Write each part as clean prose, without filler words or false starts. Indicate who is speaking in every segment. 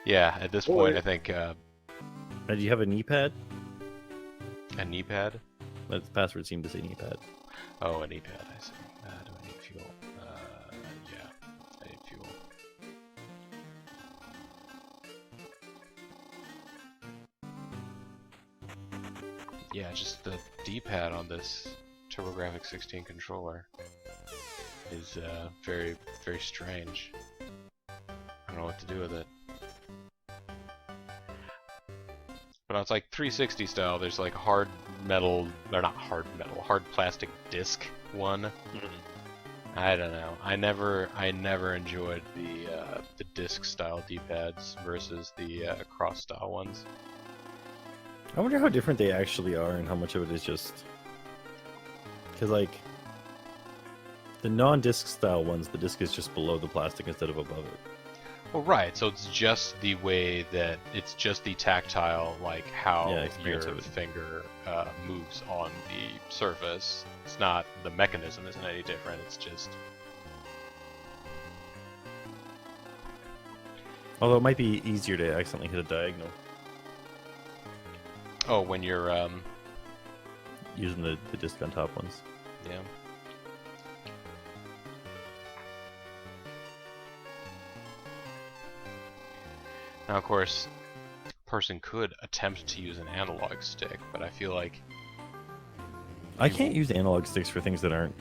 Speaker 1: Yeah, at this
Speaker 2: Or
Speaker 1: point, I think
Speaker 2: do you have a knee pad?
Speaker 1: a knee pad.
Speaker 2: That password seemed to say knee pad.
Speaker 1: Oh, a knee pad. I see. Do I need fuel? Yeah, I need fuel. Yeah, just the D-pad on this TurboGrafx 16 controller is very, very strange. I don't know what to do with it. But it's like 360 style. There's like hard metal, or not hard metal, hard plastic disc one. I don't know. I never enjoyed the disc style D-pads versus the cross style ones.
Speaker 2: I wonder how different they actually are and how much of it is just... Because, like, the non-disc style ones, the disc is just below the plastic instead of above it.
Speaker 1: Well, right. So it's just the way that it's just the tactile, like how
Speaker 2: experience
Speaker 1: your
Speaker 2: of it.
Speaker 1: finger moves on the surface. It's not the mechanism isn't any different. It's just
Speaker 2: Although it might be easier to accidentally hit a diagonal
Speaker 1: oh, when you're
Speaker 2: using the disc on top ones.
Speaker 1: yeah. Now, of course, a person could attempt to use an analog stick, but I feel like
Speaker 2: I can't use analog sticks for things that aren't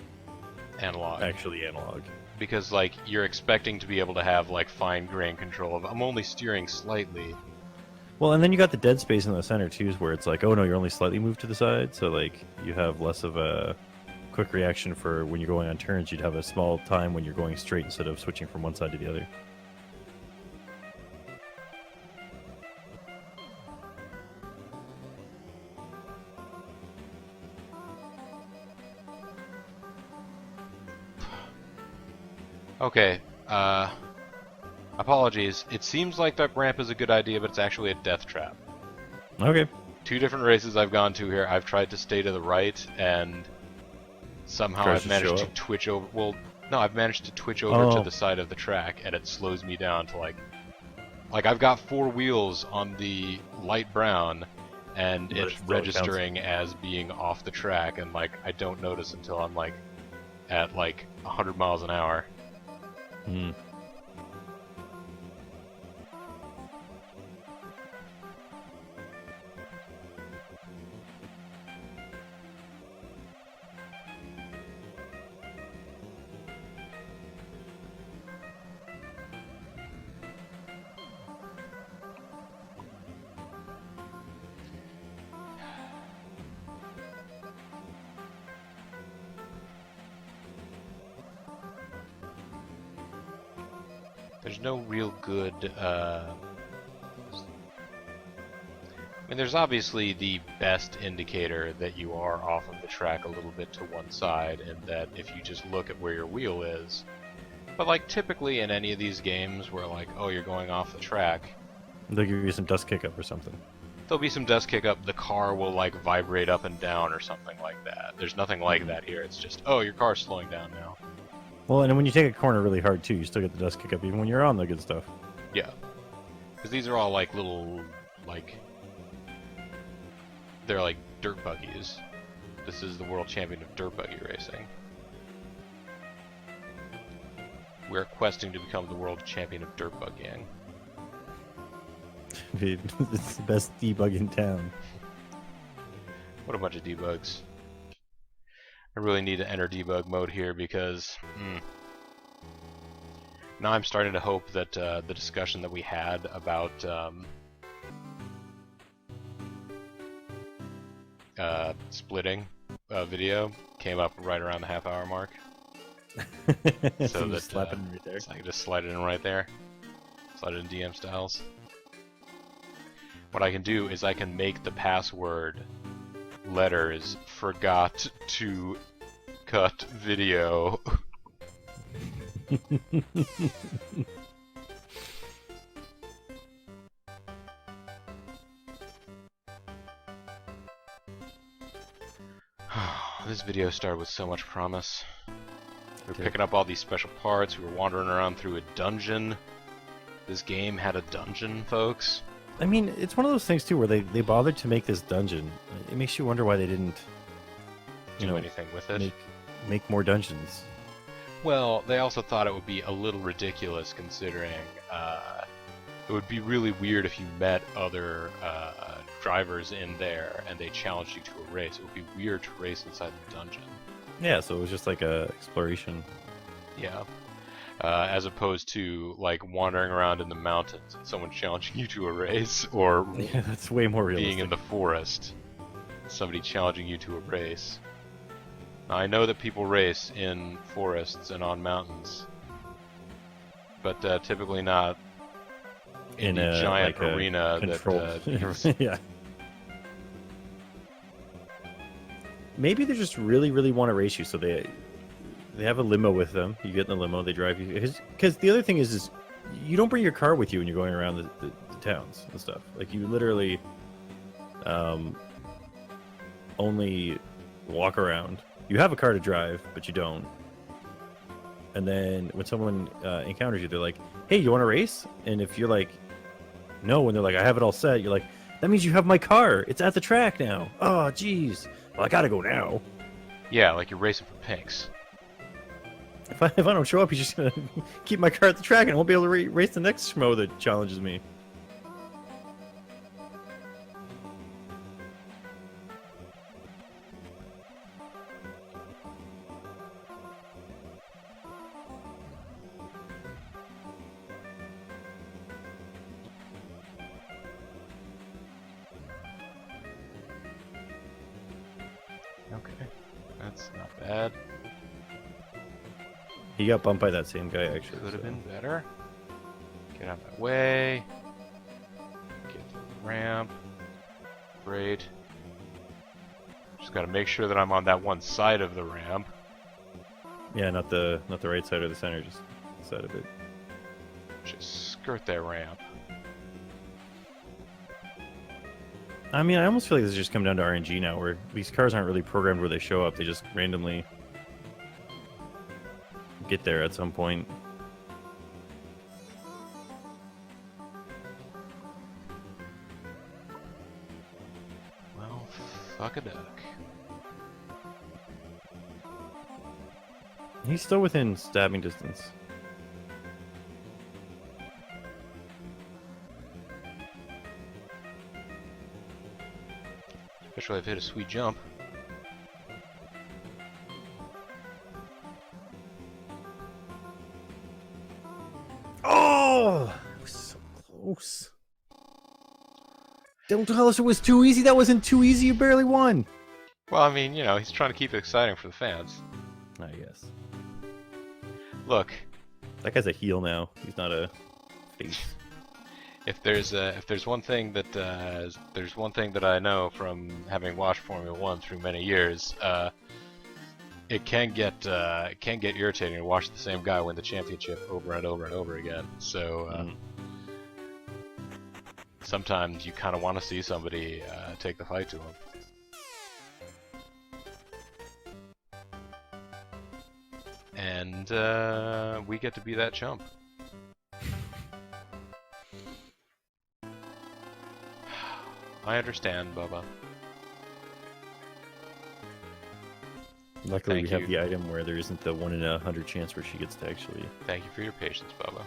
Speaker 1: analog
Speaker 2: actually analog.
Speaker 1: because like you're expecting to be able to have like fine grain control of I'm only steering slightly.
Speaker 2: Well, and then you got the dead space in the center too, where it's like, oh no, you're only slightly moved to the side, so like you have less of a quick reaction for when you're going on turns. You'd have a small time when you're going straight instead of switching from one side to the other.
Speaker 1: Okay, apologies. It seems like that ramp is a good idea, but it's actually a death trap.
Speaker 2: Okay.
Speaker 1: Two different races I've gone to here, I've tried to stay to the right, and somehow
Speaker 2: Tries
Speaker 1: I've
Speaker 2: to
Speaker 1: managed
Speaker 2: show
Speaker 1: to
Speaker 2: up?
Speaker 1: twitch over. Well, no, I've managed to twitch over to
Speaker 2: Oh.
Speaker 1: the side of the track, and it slows me down to like I've got four wheels on the light brown, and
Speaker 2: But
Speaker 1: it's
Speaker 2: it still
Speaker 1: registering as being off the track, and like I don't notice until I'm like at like 100 miles an hour.
Speaker 2: Hmm.
Speaker 1: There's no real good, I mean, there's obviously the best indicator that you are off of the track a little bit to one side, and that if you just look at where your wheel is. But, like, typically in any of these games where, like, oh, you're going off the track,
Speaker 2: They'll give you some dust kick up or something.
Speaker 1: there'll be some dust kick up, the car will, like, vibrate up and down or something like that. There's nothing like that here. It's just, oh, your car's slowing down now.
Speaker 2: Well, and when you take a corner really hard too, you still get the dust kick up even when you're on the good stuff.
Speaker 1: Yeah. Because these are all, like, little, like... They're like dirt buggies. This is the world champion of dirt buggy racing. We're questing to become the world champion of dirt buggying.
Speaker 2: Dude, it's the best debug in town.
Speaker 1: What a bunch of debugs. I really need to enter debug mode here because now I'm starting to hope that the discussion that we had about splitting video came up right around the half-hour mark.
Speaker 2: So that slap it in right there.
Speaker 1: So I can just slide it in right there. Slide it in DM styles. What I can do is I can make the password letters forgot to cut video. This video started with so much promise. We were picking up all these special parts, we were wandering around through a dungeon. This game had a dungeon, folks.
Speaker 2: I mean, it's one of those things too where they bothered to make this dungeon. It makes you wonder why they didn't,
Speaker 1: Do anything with it.
Speaker 2: make more dungeons.
Speaker 1: Well, they also thought it would be a little ridiculous considering it would be really weird if you met other drivers in there and they challenged you to a race. It would be weird to race inside the dungeon.
Speaker 2: Yeah, so it was just like a exploration.
Speaker 1: Yeah. As opposed to like wandering around in the mountains and someone challenging you to a race, or
Speaker 2: Yeah, that's way more realistic.
Speaker 1: being in the forest, somebody challenging you to a race. Now, I know that people race in forests and on mountains, but typically not in a giant
Speaker 2: like
Speaker 1: arena
Speaker 2: controlled.
Speaker 1: that.
Speaker 2: Yeah. Maybe they just really, really want to race you, so they have a limo with them. You get in the limo, they drive you. Because the other thing is you don't bring your car with you when you're going around the towns and stuff. Like, you literally only walk around. You have a car to drive, but you don't. And then when someone encounters you, they're like, hey, you want to race? And if you're like, no, and they're like, I have it all set, you're like, that means you have my car. It's at the track now. Oh, jeez. Well, I gotta go now.
Speaker 1: Yeah, like you're racing for pinks.
Speaker 2: If I don't show up, he's just gonna keep my car at the track, and I won't be able to race the next schmo that challenges me.
Speaker 1: Okay, that's not bad.
Speaker 2: He got bumped by that same guy, actually.
Speaker 1: Could have been better. Get out of my way. Get to the ramp. Great. Just gotta make sure that I'm on that one side of the ramp.
Speaker 2: Yeah, not the right side or the center, just the side of it.
Speaker 1: Just skirt that ramp.
Speaker 2: I mean, I almost feel like this has just come down to RNG now, where these cars aren't really programmed where they show up. They just randomly get there at some point.
Speaker 1: Well, fuck a duck.
Speaker 2: He's still within stabbing distance.
Speaker 1: Especially if I hit a sweet jump.
Speaker 2: Oh! It was so close. Don't tell us it was too easy. That wasn't too easy. You barely won.
Speaker 1: Well, I mean, he's trying to keep it exciting for the fans.
Speaker 2: I guess.
Speaker 1: Look,
Speaker 2: That guy's a heel now. He's not a face.
Speaker 1: if there's one thing that I know from having watched Formula One through many years, it can get irritating to watch the same guy win the championship over and over and over again. So sometimes you kind of want to see somebody take the fight to him. And we get to be that chump. I understand, Bubba.
Speaker 2: Luckily,
Speaker 1: Thank
Speaker 2: we have
Speaker 1: you.
Speaker 2: the item where there isn't the 1 in 100 chance where she gets to actually.
Speaker 1: Thank you for your patience, Bubba.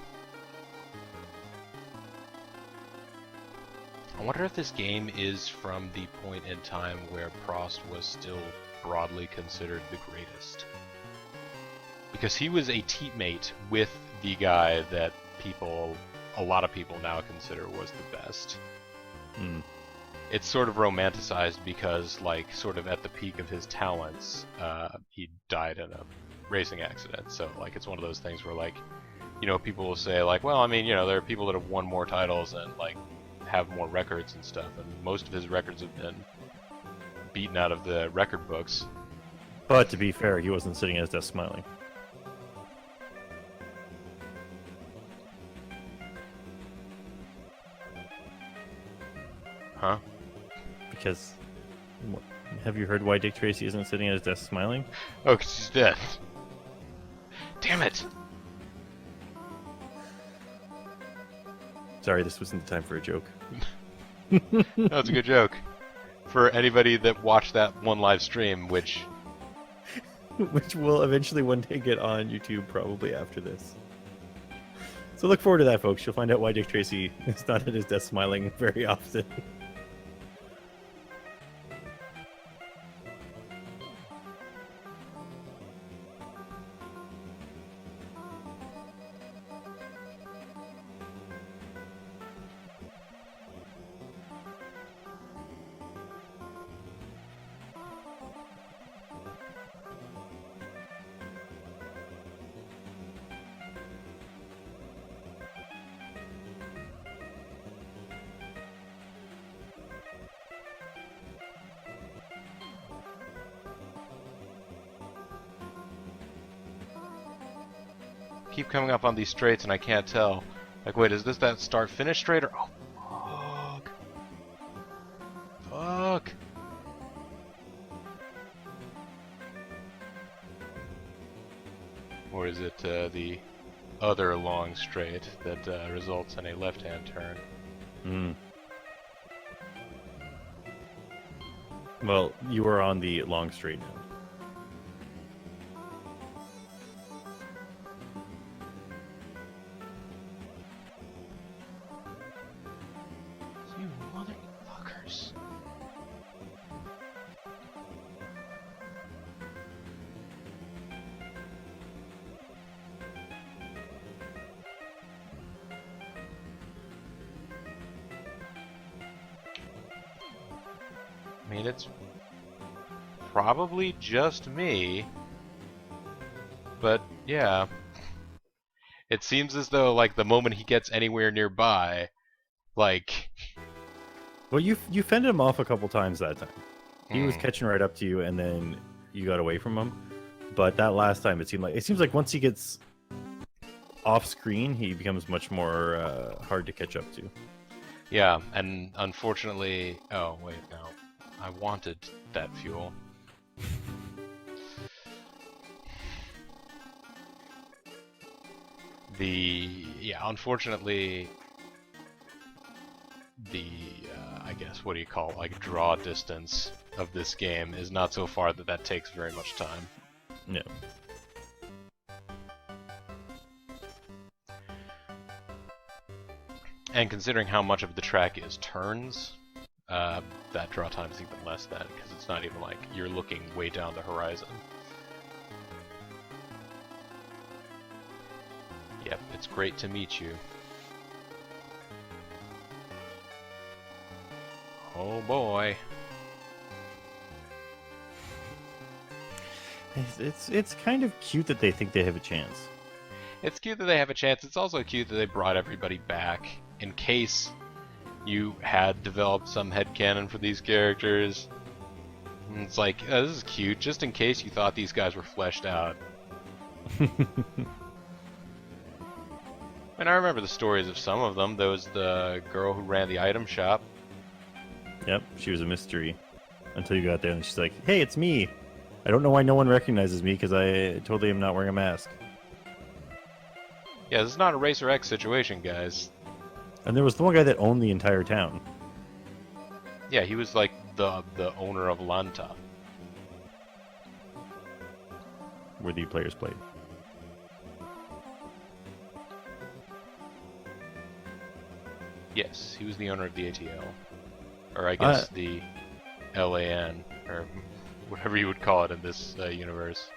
Speaker 1: I wonder if this game is from the point in time where Prost was still broadly considered the greatest. Because he was a teammate with the guy that a lot of people now consider was the best.
Speaker 2: Mm.
Speaker 1: It's sort of romanticized because, like, sort of at the peak of his talents, he died in a racing accident. So, like, it's one of those things where, like, people will say, like, well, I mean, there are people that have won more titles and, like, have more records and stuff, and most of his records have been beaten out of the record books.
Speaker 2: But to be fair, he wasn't sitting at his desk smiling.
Speaker 1: Huh?
Speaker 2: Because, have you heard why Dick Tracy isn't sitting at his desk smiling?
Speaker 1: Oh, 'cause he's dead. Damn it!
Speaker 2: Sorry, this wasn't the time for a joke.
Speaker 1: That's a good joke. For anybody that watched that one live stream, which...
Speaker 2: Which will eventually one day get on YouTube probably after this. So look forward to that, folks. You'll find out why Dick Tracy is not at his desk smiling very often.
Speaker 1: Keep coming up on these straights and I can't tell. Like, wait, is this that start-finish straight or... Oh, fuck. Fuck. Or is it the other long straight that results in a left-hand turn?
Speaker 2: Hmm. Well, you are on the long straight now.
Speaker 1: You motherfuckers. I mean, it's probably just me, but yeah. It seems as though, like, the moment he gets anywhere nearby, like...
Speaker 2: Well, you fended him off a couple times that time. He was
Speaker 1: Hmm.
Speaker 2: catching right up to you, and then you got away from him. But that last time, it seems like once he gets off screen, he becomes much more hard to catch up to.
Speaker 1: Yeah, and unfortunately... Oh, wait, no. I wanted that fuel. Unfortunately, I guess, what do you call it, like, draw distance of this game is not so far that takes very much time.
Speaker 2: Yeah.
Speaker 1: And considering how much of the track is turns, that draw time is even less than, because it's not even like you're looking way down the horizon. Yep, it's great to meet you. Oh boy.
Speaker 2: It's kind of cute that they think they have a chance.
Speaker 1: It's cute that they have a chance. It's also cute that they brought everybody back in case you had developed some headcanon for these characters. And it's like, oh, this is cute, just in case you thought these guys were fleshed out. And I remember the stories of some of them. There was the girl who ran the item shop.
Speaker 2: Yep, she was a mystery until you got there, and she's like, "Hey, it's me. I don't know why no one recognizes me because I totally am not wearing a mask."
Speaker 1: Yeah, this is not a Racer X situation, guys.
Speaker 2: And there was the one guy that owned the entire town.
Speaker 1: Yeah, he was like the owner of Lanta.
Speaker 2: Where the players played.
Speaker 1: Yes, he was the owner of the ATL. Or I guess the LAN, or whatever you would call it in this universe.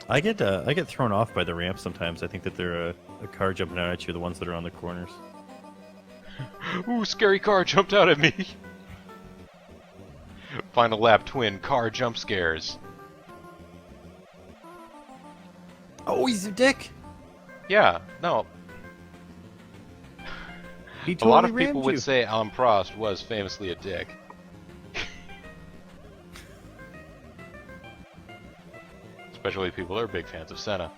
Speaker 2: I get thrown off by the ramp sometimes. I think that they're a car jumping out at you, the ones that are on the corners.
Speaker 1: Ooh, scary car jumped out at me! Final lap twin, car jump scares.
Speaker 2: Oh, he's a dick!
Speaker 1: Yeah, no.
Speaker 2: He
Speaker 1: A
Speaker 2: totally
Speaker 1: lot of
Speaker 2: rammed
Speaker 1: people
Speaker 2: you.
Speaker 1: would say Alan Prost was famously a dick. Especially people that are big fans of Senna.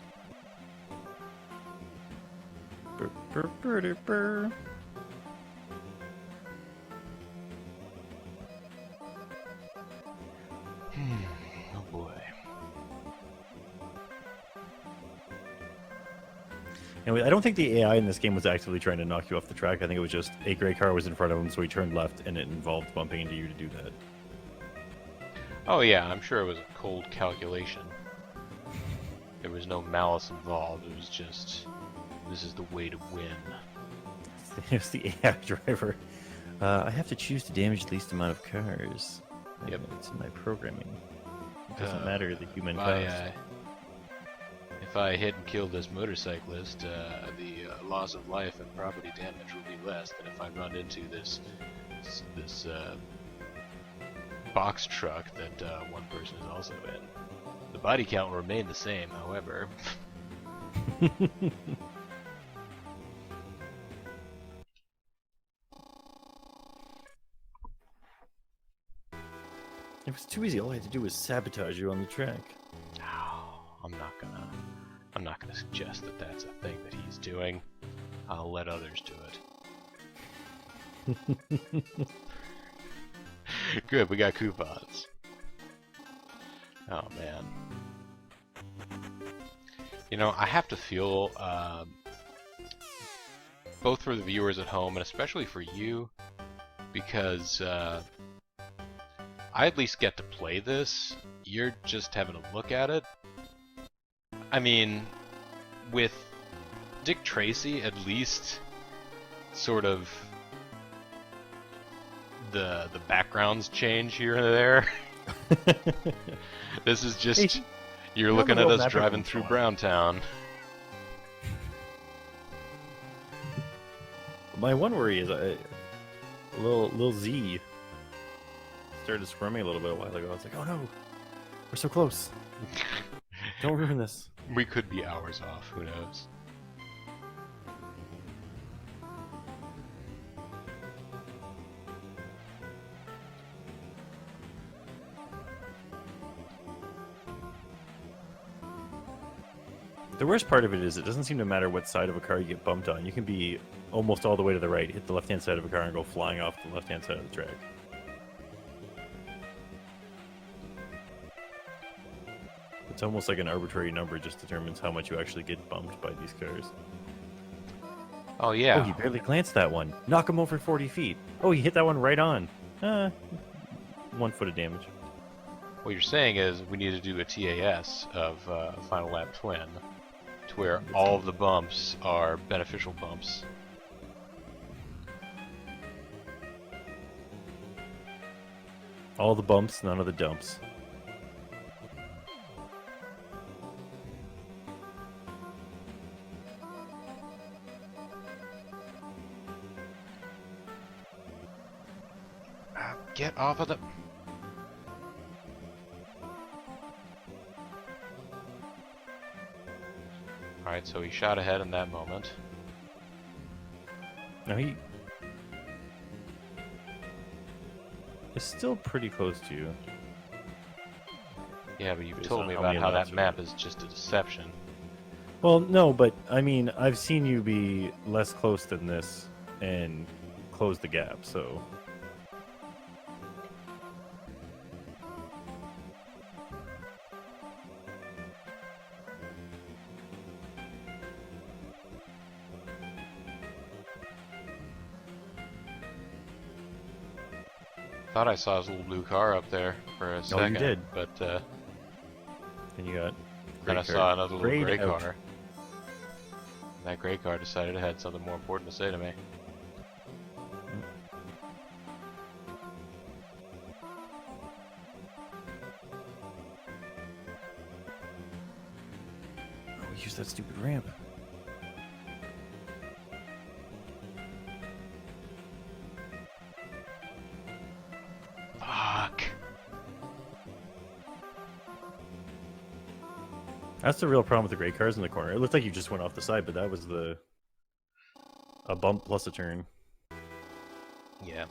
Speaker 2: Brr, brr, brr, brr, brr.
Speaker 1: Oh boy.
Speaker 2: Anyway, I don't think the AI in this game was actively trying to knock you off the track. I think it was just a gray car was in front of him, so he turned left, and it involved bumping into you to do that.
Speaker 1: Oh yeah, I'm sure it was a cold calculation. There was no malice involved. It was just, this is the way to win.
Speaker 2: It's the AI driver. I have to choose to damage the least amount of cars.
Speaker 1: Yep.
Speaker 2: It's in my programming. It doesn't matter the human
Speaker 1: I,
Speaker 2: cost.
Speaker 1: if I hit and kill this motorcyclist, the loss of life and property damage will be less than if I run into this box truck that one person is also in. The body count will remain the same, however.
Speaker 2: It was too easy. All I had to do was sabotage you on the track.
Speaker 1: Oh, I'm not gonna suggest that that's a thing that he's doing. I'll let others do it. Good, we got coupons. Oh man. You know, I have to feel, both for the viewers at home and especially for you, because I at least get to play this. You're just having a look at it. I mean, with Dick Tracy, at least, sort of the backgrounds change here and there. This is just, you're looking at us driving through Browntown.
Speaker 2: My one worry is little Z started squirming a little bit a while ago. I was like, oh no, we're so close. Don't ruin this.
Speaker 1: We could be hours off, who knows?
Speaker 2: The worst part of it is it doesn't seem to matter what side of a car you get bumped on. You can be almost all the way to the right, hit the left-hand side of a car, and go flying off the left-hand side of the track. It's almost like an arbitrary number just determines how much you actually get bumped by these cars.
Speaker 1: Oh yeah.
Speaker 2: Oh, he barely glanced that one. Knock him over 40 feet. Oh, he hit that one right on. 1 foot of damage.
Speaker 1: What you're saying is we need to do a TAS of Final Lap Twin, to where all of the bumps are beneficial bumps.
Speaker 2: All the bumps, none of the dumps.
Speaker 1: Get off of the... Alright, so he shot ahead in that moment.
Speaker 2: No, he is still pretty close to you.
Speaker 1: Yeah, but you've
Speaker 2: Based
Speaker 1: told
Speaker 2: on
Speaker 1: me
Speaker 2: how
Speaker 1: about
Speaker 2: many
Speaker 1: how
Speaker 2: laps
Speaker 1: that
Speaker 2: are
Speaker 1: map is just a deception.
Speaker 2: Well, no, but I mean, I've seen you be less close than this and close the gap, so...
Speaker 1: Thought I saw his little blue car up there for a second.
Speaker 2: you did.
Speaker 1: But
Speaker 2: And you got...
Speaker 1: then I saw another little gray
Speaker 2: out.
Speaker 1: car. And that gray car decided it had something more important to say to me.
Speaker 2: Oh, use that stupid ramp.
Speaker 1: Fuck.
Speaker 2: That's the real problem with the gray cars in the corner. It looked like you just went off the side, but that was a bump plus a turn.
Speaker 1: Yeah.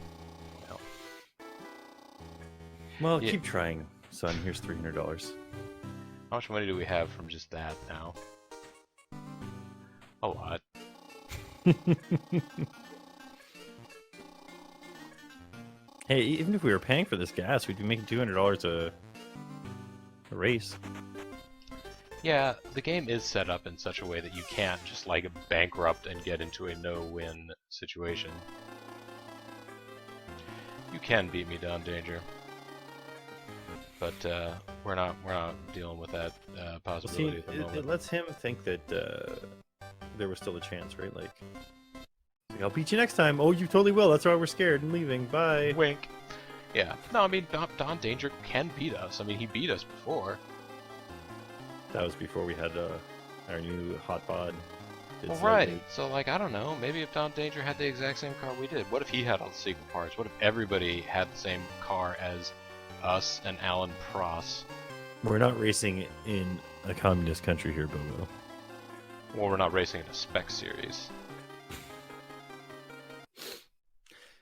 Speaker 1: Well.
Speaker 2: Well,
Speaker 1: Yeah.
Speaker 2: keep trying, son. Here's $300.
Speaker 1: How much money do we have from just that now? A lot.
Speaker 2: Hey, even if we were paying for this gas, we'd be making $200 a race.
Speaker 1: Yeah, the game is set up in such a way that you can't just like bankrupt and get into a no-win situation. You can beat me down, Danger, but we're not dealing with that possibility at the moment.
Speaker 2: It lets him think that there was still a chance, right? Like, I'll beat you next time. Oh, you totally will. That's why we're scared and leaving. Bye.
Speaker 1: Wink. Yeah. No, I mean Don Danger can beat us. I mean he beat us before.
Speaker 2: That was before we had our new hot bod.
Speaker 1: Well, right. So, like, I don't know. Maybe if Don Danger had the exact same car we did. What if he had all the secret parts? What if everybody had the same car as us and Alan Pross?
Speaker 2: We're not racing in a communist country here, Bobo.
Speaker 1: Well, we're not racing in a spec series.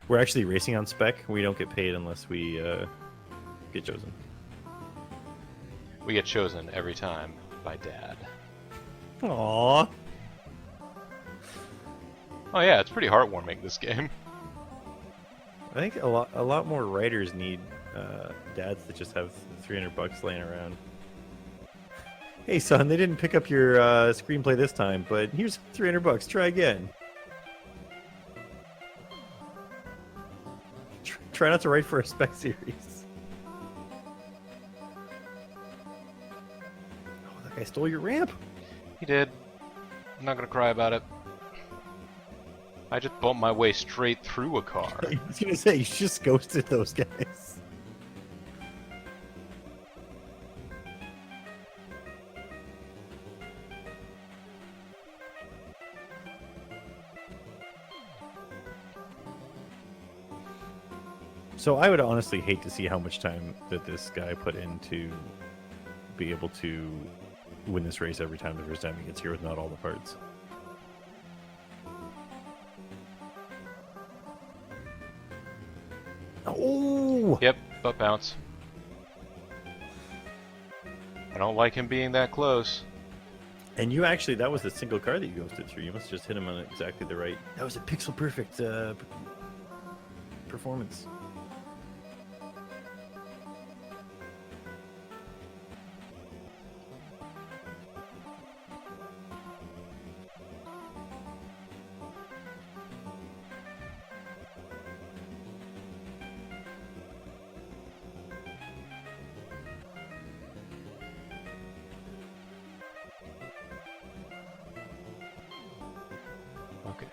Speaker 2: We're actually racing on spec. We don't get paid unless we get chosen.
Speaker 1: We get chosen every time by Dad.
Speaker 2: Aww.
Speaker 1: Oh yeah, it's pretty heartwarming, this game.
Speaker 2: I think a lot more writers need dads that just have $300 laying around. Hey son, they didn't pick up your screenplay this time, but here's $300. Try again. Try not to write for a spec series. Oh, that guy stole your ramp.
Speaker 1: He did. I'm not gonna cry about it. I just bumped my way straight through a car.
Speaker 2: I was gonna say, you just ghosted those guys. So I would honestly hate to see how much time that this guy put in to be able to win this race every time the first time he gets here with not all the parts. Oh!
Speaker 1: Yep, butt bounce. I don't like him being that close.
Speaker 2: And you actually, that was a single car that you ghosted through. You must have just hit him on exactly the right. That was a pixel perfect performance.
Speaker 1: Okay.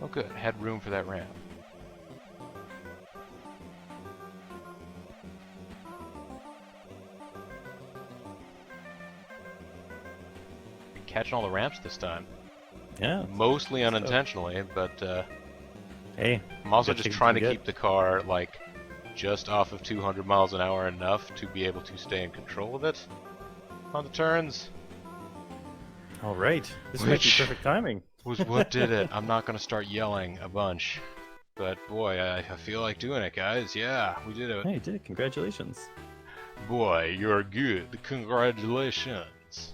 Speaker 1: Oh good, had room for that ramp. Catching all the ramps this time.
Speaker 2: Yeah.
Speaker 1: Mostly unintentionally, but
Speaker 2: Hey.
Speaker 1: I'm also
Speaker 2: gotta
Speaker 1: just
Speaker 2: take
Speaker 1: trying
Speaker 2: what
Speaker 1: to
Speaker 2: you
Speaker 1: keep the car, like, just off of 200 miles an hour enough to be able to stay in control of it on the turns.
Speaker 2: All right. This might be
Speaker 1: Which-
Speaker 2: perfect timing.
Speaker 1: Was what did it. I'm not going to start yelling a bunch. But boy, I feel like doing it, guys. Yeah, we did it.
Speaker 2: Hey, you did it. Congratulations.
Speaker 1: Boy, you're good. Congratulations.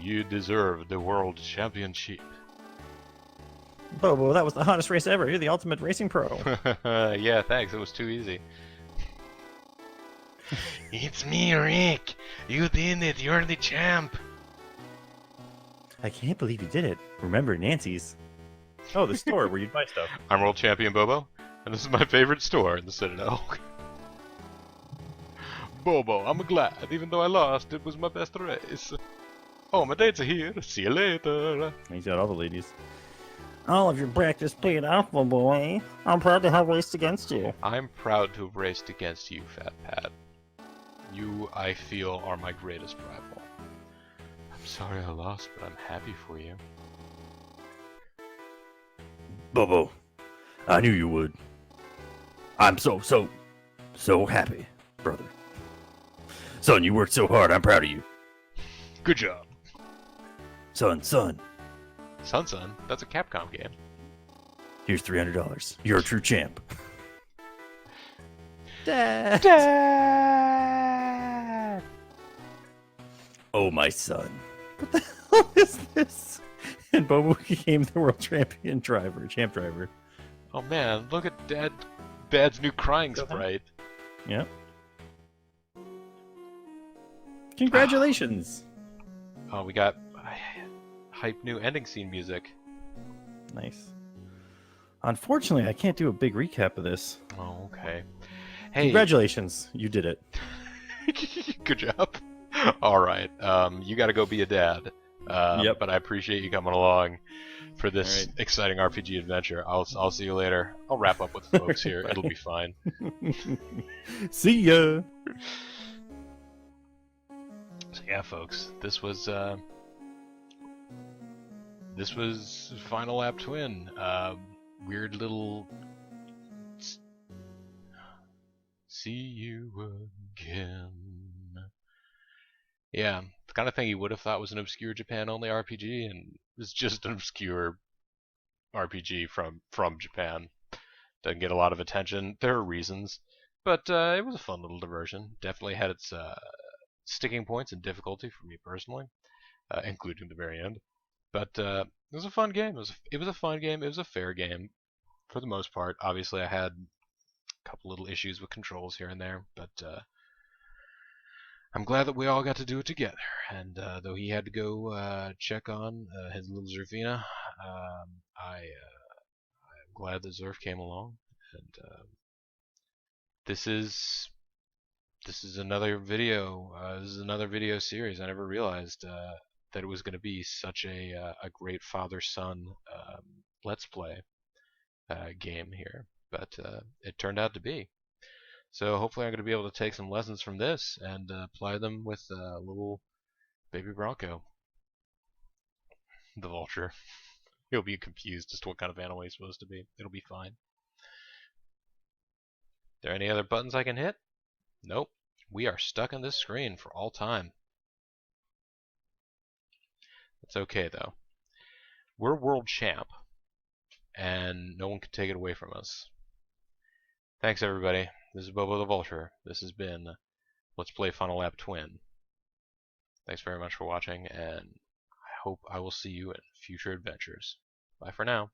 Speaker 1: You deserve the world championship.
Speaker 2: Bobo, that was the hottest race ever. You're the ultimate racing pro.
Speaker 1: Yeah, thanks. It was too easy. It's me, Rick. You did it. You're the champ.
Speaker 2: I can't believe you did it. Remember Nancy's. Oh, the store where you'd buy stuff.
Speaker 1: I'm world champion Bobo, and this is my favorite store in the Citadel. Bobo, I'm glad. Even though I lost, it was my best race. Oh, my dates are here. See you later.
Speaker 2: He's got all the ladies.
Speaker 3: All of your practice paid off, my boy. I'm proud to have raced against you.
Speaker 1: I'm proud to have raced against you, Fat Pat. You, I feel, are my greatest rival. I'm sorry I lost, but I'm happy for you.
Speaker 2: Bobo, I knew you would. I'm so happy, brother. Son, you worked so hard. I'm proud of you.
Speaker 1: Good job.
Speaker 2: Son,
Speaker 1: Sun, that's a Capcom game.
Speaker 2: here's $300. You're a true champ.
Speaker 3: Dad.
Speaker 1: Dad!
Speaker 2: Oh, my son. What the hell is this? And Bobo became the world champion driver, champ driver.
Speaker 1: Oh man, look at Dad Bad's new crying sprite.
Speaker 2: Yep. Congratulations.
Speaker 1: Oh, we got hype new ending scene music.
Speaker 2: Nice. Unfortunately, I can't do a big recap of this.
Speaker 1: Oh, okay. Hey,
Speaker 2: Congratulations, you did it.
Speaker 1: good job. All right, you got to go be a dad.
Speaker 2: Yep.
Speaker 1: But I appreciate you coming along for this
Speaker 2: All right.
Speaker 1: exciting RPG adventure. I'll see you later. I'll wrap up with the folks here. It'll be fine.
Speaker 2: See ya.
Speaker 1: So yeah, folks, this was Final Lap Twin. Weird little. See you again. Yeah, the kind of thing you would have thought was an obscure Japan-only RPG, and it's just an obscure RPG from Japan. Doesn't get a lot of attention. There are reasons, but it was a fun little diversion. Definitely had its sticking points and difficulty for me personally, including the very end. But it was a fun game. It was a fun game. It was a fair game for the most part. Obviously, I had a couple little issues with controls here and there, but I'm glad that we all got to do it together. And though he had to go check on his little Zerfina, I'm glad that Zerf came along. And this is another video. This is another video series. I never realized that it was going to be such a great father-son let's play game here, but it turned out to be. So hopefully I'm going to be able to take some lessons from this and apply them with little baby Bronco, the vulture. He'll be confused as to what kind of animal he's supposed to be. It'll be fine. There any other buttons I can hit? Nope. We are stuck on this screen for all time. That's okay though. We're world champ, and no one can take it away from us. Thanks everybody. This is Bobo the Vulture. This has been Let's Play Final Lap Twin. Thanks very much for watching, and I hope I will see you in future adventures. Bye for now.